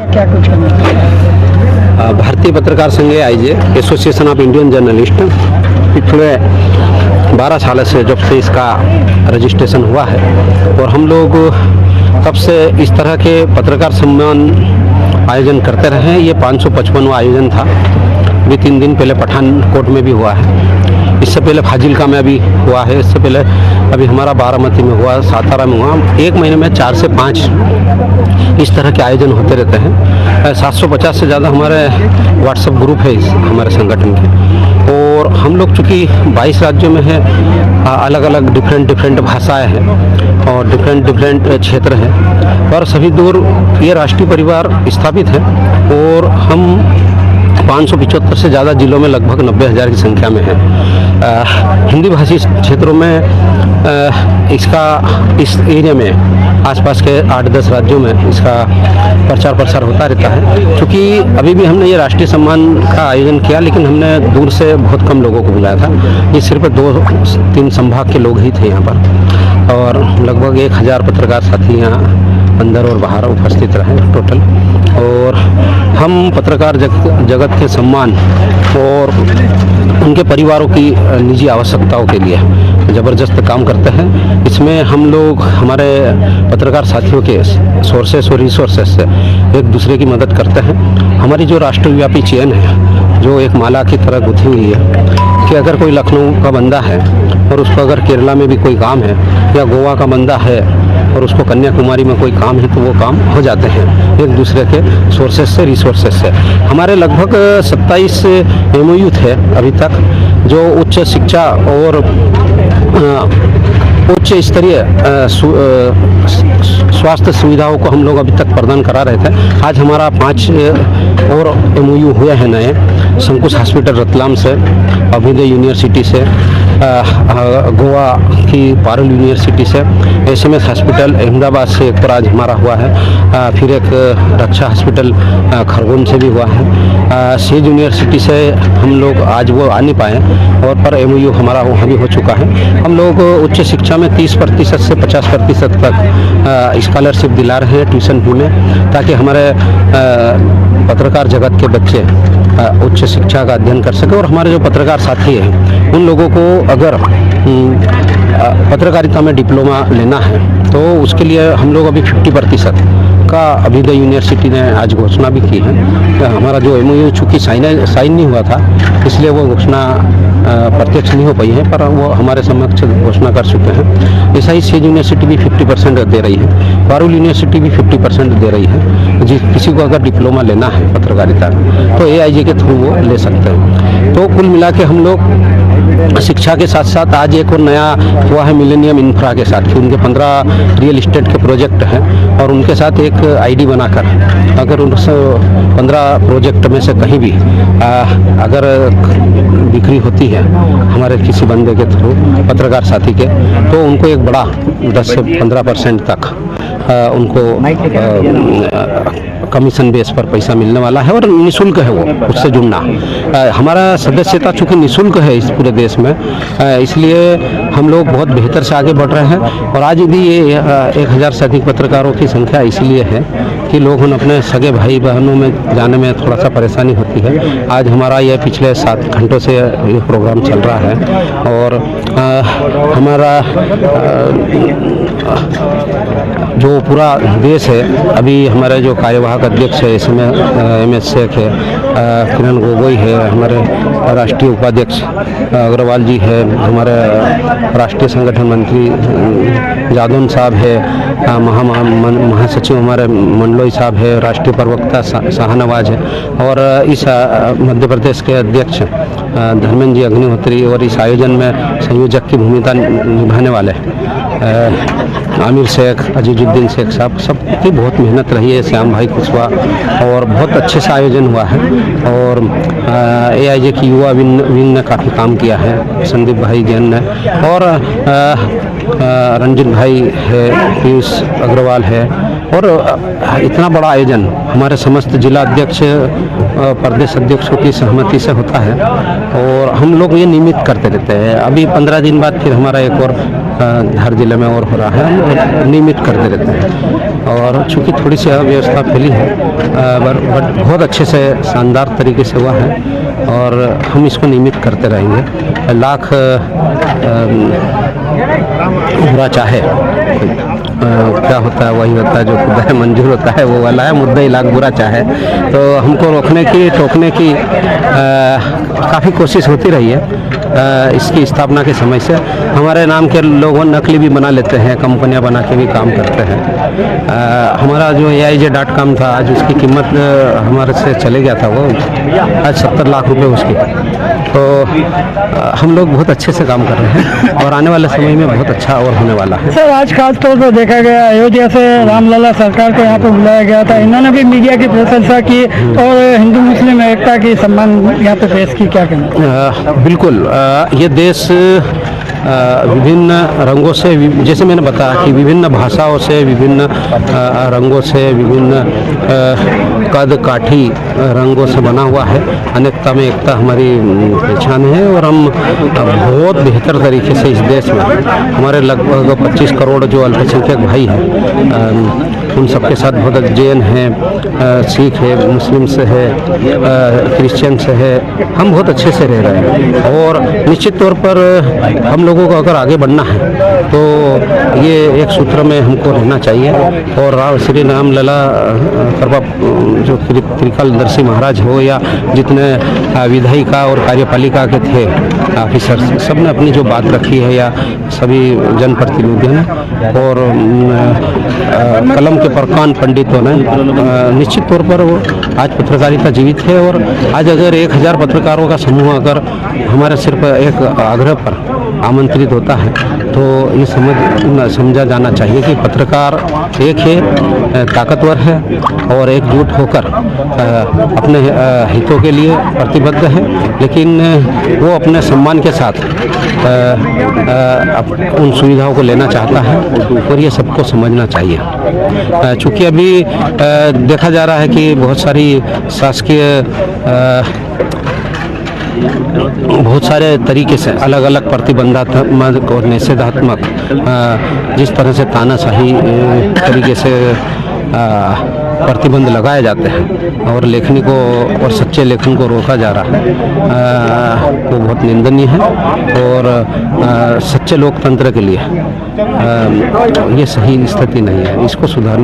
क्या कुछ करना? भारतीय पत्रकार संघ IJ association of Indian journalist पिछले 12 साल से जब से इसका रजिस्ट्रेशन हुआ है और हम लोग तब से इस तरह के पत्रकार सम्मान आयोजन करते रहे हैं। ये 555वां आयोजन था। अभी 3 दिन पहले पठानकोट में भी हुआ है, इससे पहले फाजिल्का में भी हुआ है, इससे पहले अभी हमारा बारामती में हुआ, सातारा में हुआ। एक महीने में 4 से 5 इस तरह के आयोजन होते रहते हैं। 750 से ज़्यादा हमारे व्हाट्सएप ग्रुप है इस हमारे संगठन के, और हम लोग चूँकि 22 राज्यों में है, अलग अलग डिफरेंट भाषाएं हैं और डिफरेंट क्षेत्र हैं, और सभी दूर ये राष्ट्रीय परिवार स्थापित है। और हम 575 से ज़्यादा जिलों में लगभग 90,000 की संख्या में है। हिंदी भाषी क्षेत्रों में इस एरिया में आसपास के 8-10 राज्यों में इसका प्रचार प्रसार होता रहता है। क्योंकि अभी भी हमने ये राष्ट्रीय सम्मान का आयोजन किया, लेकिन हमने दूर से बहुत कम लोगों को बुलाया था। ये सिर्फ 2-3 संभाग के लोग ही थे यहाँ पर, और लगभग 1000 पत्रकार साथी यहाँ अंदर और बाहर उपस्थित रहे टोटल। और हम पत्रकार जगत के सम्मान और उनके परिवारों की निजी आवश्यकताओं के लिए ज़बरदस्त काम करते हैं। इसमें हम लोग हमारे पत्रकार साथियों के सोर्सेस और रिसोर्सेस से एक दूसरे की मदद करते हैं। हमारी जो राष्ट्रव्यापी चेन है, जो एक माला की तरह गुथी हुई है, कि अगर कोई लखनऊ का बंदा है और उसको अगर केरला में भी कोई काम है, या गोवा का बंदा है और उसको कन्याकुमारी में कोई काम है, तो वो काम हो जाते हैं एक दूसरे के सोर्सेस से, रिसोर्सेस से। हमारे लगभग 27 MOU थे अभी तक, जो उच्च शिक्षा और उच्च स्तरीय स्वास्थ्य सुविधाओं को हम लोग अभी तक प्रदान करा रहे थे। आज हमारा 5 और MOU हुए हैं नए। संकुश हॉस्पिटल रतलाम से, अभिदय यूनिवर्सिटी से, गोवा की पारुल यूनिवर्सिटी से, SMS हॉस्पिटल अहमदाबाद से एक पर आज हमारा हुआ है। फिर एक रक्षा हॉस्पिटल खरगोन से भी हुआ है। सेज यूनिवर्सिटी से हम लोग आज वो आ नहीं पाए, और पर MOU हमारा वहाँ भी हो चुका है। हम लोग उच्च शिक्षा में 30% से 50% तक स्कॉलरशिप दिला रहे हैं ट्यूशन फी में, ताकि हमारे पत्रकार जगत के बच्चे उच्च शिक्षा का अध्ययन कर सके। और हमारे जो पत्रकार साथी हैं, उन लोगों को अगर पत्रकारिता में डिप्लोमा लेना है, तो उसके लिए हम लोग अभी 50% का अभिदय यूनिवर्सिटी ने आज घोषणा भी की है। हमारा जो MOU चूँकि साइन नहीं हुआ था, इसलिए वो घोषणा प्रत्यक्ष नहीं हो पाई है, पर वो हमारे समक्ष घोषणा कर चुके हैं। ऐसा ही सेज यूनिवर्सिटी भी 50% दे रही है, पारुल यूनिवर्सिटी भी 50% दे रही है। जिस किसी को अगर डिप्लोमा लेना है पत्रकारिता में, तो AIJ के थ्रू वो ले सकते हैं। तो कुल मिला के हम लोग शिक्षा के साथ साथ आज एक और नया हुआ है मिलेनियम इंफ्रा के साथ, कि उनके 15 रियल इस्टेट के प्रोजेक्ट हैं, और उनके साथ एक ID बनाकर अगर उन 15 प्रोजेक्ट में से कहीं भी अगर बिक्री होती है हमारे किसी बंदे के थ्रू, पत्रकार साथी के, तो उनको एक बड़ा 10 से 15% तक उनको कमीशन बेस पर पैसा मिलने वाला है, और निःशुल्क है वो उससे जुड़ना। हमारा सदस्यता चूँकि निःशुल्क है इस पूरे देश में, इसलिए हम लोग बहुत बेहतर से आगे बढ़ रहे हैं। और आज भी ये 1000 से अधिक पत्रकारों की संख्या इसलिए है कि लोग अपने सगे भाई बहनों में जाने में थोड़ा सा परेशानी होती है। आज हमारा ये पिछले 7 घंटों से ये प्रोग्राम चल रहा है, और हमारा जो पूरा देश है, अभी हमारे जो कार्यवाहक अध्यक्ष है इसमें MS शेख है, किरण गोगोई है, हमारे राष्ट्रीय उपाध्यक्ष अग्रवाल जी है, हमारे राष्ट्रीय संगठन मंत्री जादौन साहब है, महासचिव हमारे मंडलोई साहब है, राष्ट्रीय प्रवक्ता शाहनवाज है, और इस मध्य प्रदेश के अध्यक्ष धर्मेंद्र जी अग्निहोत्री, और इस आयोजन में संयोजक की भूमिका निभाने वाले आमिर शेख, अजीजुद्दीन शेख साहब, सबकी बहुत मेहनत रही है, श्याम भाई कुशवाहा, और बहुत अच्छे से आयोजन हुआ है। और AIJ की युवा विंग ने काफ़ी काम किया है, संदीप भाई जैन ने, और रंजित भाई है, पीयूष अग्रवाल है, और इतना बड़ा आयोजन हमारे समस्त जिला अध्यक्ष प्रदेश अध्यक्षों की सहमति से होता है और हम लोग ये नियमित करते रहते हैं। अभी 15 दिन बाद फिर हमारा एक और हर जिले में और हो रहा है, हम नियमित करते रहते हैं। और चूँकि थोड़ी सी अव्यवस्था फैली है बट बहुत अच्छे से शानदार तरीके से हुआ है और हम इसको नियमित करते रहेंगे। लाख बुरा चाहे क्या होता है वही होता है, जो खुदा है मंजूर होता है वो वाला है। मुद्दा ही लाख बुरा चाहे, तो हमको रोकने की टोकने की काफ़ी कोशिश होती रही है। इसकी स्थापना के समय से हमारे नाम के लोग नकली भी बना लेते हैं, कंपनियां बना के भी काम करते हैं। हमारा जो AIJ.com था, आज उसकी कीमत हमारे से चले गया था, वो आज 70 लाख रुपए उसकी। तो हम लोग बहुत अच्छे से काम कर रहे हैं और आने वाले समय में बहुत अच्छा और होने वाला है। सर, आज खास तौर पर देखा गया अयोध्या से रामलला सरकार को यहाँ पर बुलाया गया था, इन्होंने भी मीडिया की प्रशंसा की और हिंदू मुस्लिम एकता की सम्मान यहाँ पे पेश की, क्या कहना? बिल्कुल, ये देश विभिन्न रंगों से, जैसे मैंने बताया कि विभिन्न भाषाओं से, विभिन्न रंगों से, विभिन्न कद काठी रंगों से बना हुआ है। अनेकता में एकता हमारी पहचान है और हम बहुत बेहतर तरीके से इस देश में हमारे लगभग 25 करोड़ जो अल्पसंख्यक भाई हैं उन सबके साथ बहुत जैन हैं, सिख है, मुस्लिम से है, क्रिश्चियन से है, हम बहुत अच्छे से रह रहे हैं। और निश्चित तौर पर हम लोगों को अगर आगे बढ़ना है तो ये एक सूत्र में हमको रहना चाहिए। और श्री रामलला कृपा जो त्रिकालदर्शी महाराज हो या जितने विधायिका और कार्यपालिका के थे ऑफिसर, सब ने अपनी जो बात रखी है या सभी जनप्रतिनिधियों ने और कलम के प्रकांड पंडितों ने निश्चित तौर पर वो आज पत्रकारिता जीवित है। और आज अगर 1000 पत्रकारों का समूह अगर हमारे सिर्फ एक आग्रह पर आमंत्रित होता है तो ये समझा जाना चाहिए कि पत्रकार एक है, ताकतवर है और एकजुट होकर अपने हितों के लिए प्रतिबद्ध है, लेकिन वो अपने सम्मान के साथ उन सुविधाओं को लेना चाहता है और ये सबको समझना चाहिए। चूँकि अभी देखा जा रहा है कि बहुत सारी शासकीय बहुत सारे तरीके से अलग अलग प्रतिबंधात्मक और निषेधात्मक जिस तरह से तानाशाही तरीके से प्रतिबंध लगाए जाते हैं और लेखनी को और सच्चे लेखन को रोका जा रहा है, वो बहुत निंदनीय है और सच्चे लोकतंत्र के लिए ये सही स्थिति नहीं है। इसको सुधारना